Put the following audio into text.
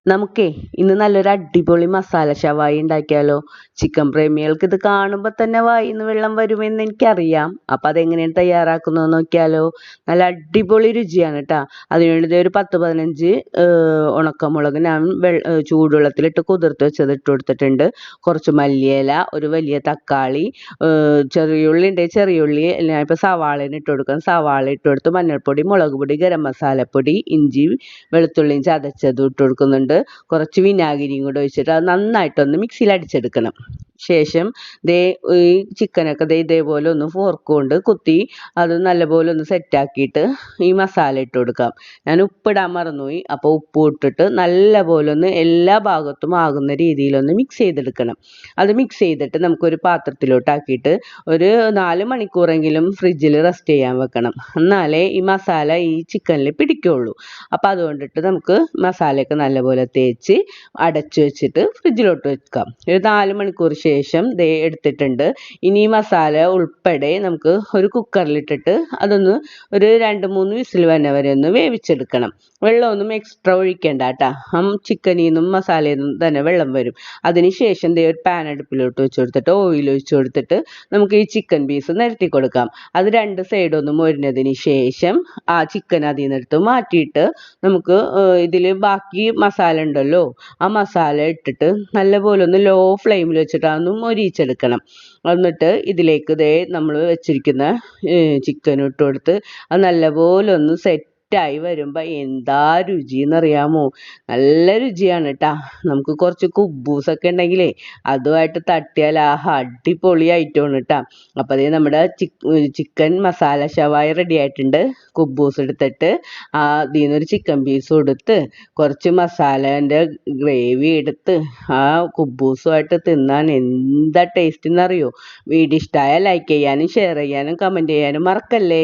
നമുക്കേ ഇന്ന് നല്ലൊരു അടിപൊളി മസാല ഷവായി ഉണ്ടാക്കിയാലോ. ചിക്കൻ പ്രേമികൾക്ക് ഇത് കാണുമ്പോൾ തന്നെ വായിന്ന് വെള്ളം വരുമെന്ന് എനിക്കറിയാം. അപ്പം അതെങ്ങനെയാണ് തയ്യാറാക്കുന്നത് നോക്കിയാലോ. നല്ല അടിപൊളി രുചിയാണ് കേട്ടോ. അതിനുവേണ്ടി ഒരു 10-15 ഉണക്കമുളക് ഞാൻ ചൂടുവെള്ളത്തിലിട്ട് കുതിർത്ത് വെച്ചത് ഇട്ട് കൊടുത്തിട്ടുണ്ട്. കുറച്ച് മല്ലിയില, ഒരു വലിയ തക്കാളി, ചെറിയുള്ളി ഉണ്ടെങ്കിൽ ചെറിയുള്ളി, ഞാൻ ഇപ്പോൾ സവാളന് ഇട്ട് കൊടുക്കാം. സവാള ഇട്ട് കൊടുത്ത് മഞ്ഞൾപ്പൊടി, മുളക് പൊടി, ഗരം മസാലപ്പൊടി, ഇഞ്ചി വെളുത്തുള്ളിയും ചതച്ചതും ഇട്ട് കൊടുക്കുന്നുണ്ട്. കുറച്ച് വിനാഗിരിയും കൂടെ ഒഴിച്ചിട്ട് അത് നന്നായിട്ടൊന്ന് മിക്സിയിൽ അടിച്ചെടുക്കണം. ശേഷം ഈ ചിക്കനൊക്കെ ഇതേപോലെ ഒന്ന് ഫോർക്ക് കൊണ്ട് കുത്തി അത് നല്ലപോലെ ഒന്ന് സെറ്റാക്കിയിട്ട് ഈ മസാല ഇട്ട് കൊടുക്കാം. ഞാൻ ഉപ്പിടാൻ മറന്നുപോയി. അപ്പോൾ ഉപ്പ് ഇട്ടിട്ട് നല്ലപോലെ ഒന്ന് എല്ലാ ഭാഗത്തും ആകുന്ന രീതിയിലൊന്ന് മിക്സ് ചെയ്തെടുക്കണം. അത് മിക്സ് ചെയ്തിട്ട് നമുക്കൊരു പാത്രത്തിലോട്ടാക്കിയിട്ട് ഒരു 4 മണിക്കൂറെങ്കിലും ഫ്രിഡ്ജിൽ റെസ്റ്റ് ചെയ്യാൻ വെക്കണം. എന്നാലേ ഈ മസാല ഈ ചിക്കനിൽ പിടിക്കുള്ളൂ. അപ്പോൾ അതുകൊണ്ടിട്ട് നമുക്ക് മസാലയൊക്കെ നല്ലപോലെ തേച്ച് അടച്ചു വെച്ചിട്ട് ഫ്രിഡ്ജിലോട്ട് വെക്കാം. ഒരു 4 മണിക്കൂർ ശേഷം എടുത്തിട്ടുണ്ട്. ഇനി ഈ മസാല ഉൾപ്പെടെ നമുക്ക് ഒരു കുക്കറിലിട്ടിട്ട് അതൊന്ന് ഒരു 2-3 വിസിൽ വരെ ഒന്ന് വേവിച്ചെടുക്കണം. വെള്ളമൊന്നും എക്സ്ട്രാ ഒഴിക്കേണ്ട കേട്ടോ. ചിക്കനിൽ നിന്നും മസാലയിൽ നിന്നും തന്നെ വെള്ളം വരും. അതിനുശേഷം ഒരു പാൻ അടുപ്പിലോട്ട് വെച്ച് കൊടുത്തിട്ട് ഓയിൽ ഒഴിച്ച് കൊടുത്തിട്ട് നമുക്ക് ഈ ചിക്കൻ പീസ് നിരത്തി കൊടുക്കാം. അത് 2 സൈഡൊന്നും മൊരിഞ്ഞതിന് ശേഷം ആ ചിക്കൻ അതിൽ നിന്നെടുത്ത് മാറ്റിയിട്ട് നമുക്ക് ഇതിൽ ബാക്കി മസാല ഉണ്ടല്ലോ, ആ മസാല ഇട്ടിട്ട് നല്ലപോലെ ഒന്ന് ലോ ഫ്ലെയിമിൽ വെച്ചിട്ട് അതൊന്ന് മൊരിയിച്ചെടുക്കണം. എന്നിട്ട് ഇതിലേക്ക് നമ്മൾ വെച്ചിരിക്കുന്ന ചിക്കൻ ഇട്ട് കൊടുത്ത് അത് നല്ലപോലെ ഒന്ന് സെറ്റായി വരുമ്പോൾ എന്താ രുചി എന്നറിയാമോ. നല്ല രുചിയാണ് കേട്ടോ. നമുക്ക് കുറച്ച് കുബൂസൊക്കെ ഉണ്ടെങ്കിലേ അതുമായിട്ട് തട്ടിയാൽ അടിപൊളി ഐറ്റമാണ് കേട്ടോ. അപ്പോൾ നമ്മുടെ ചിക്കൻ മസാല ഷവായി റെഡി ആയിട്ടുണ്ട്. കുബൂസ് എടുത്തിട്ട് അതിൽ നിന്നൊരു ചിക്കൻ പീസ് കൊടുത്ത് കുറച്ച് മസാലേൻ്റെ ഗ്രേവി എടുത്ത് ആ കുബൂസുമായിട്ട് തിന്നാൻ എന്താ ടേസ്റ്റ് എന്നറിയോ. വീഡിയോ ഇഷ്ടമായാൽ ലൈക്ക് ചെയ്യാനും ഷെയർ ചെയ്യാനും കമൻറ്റ് ചെയ്യാനും മറക്കല്ലേ.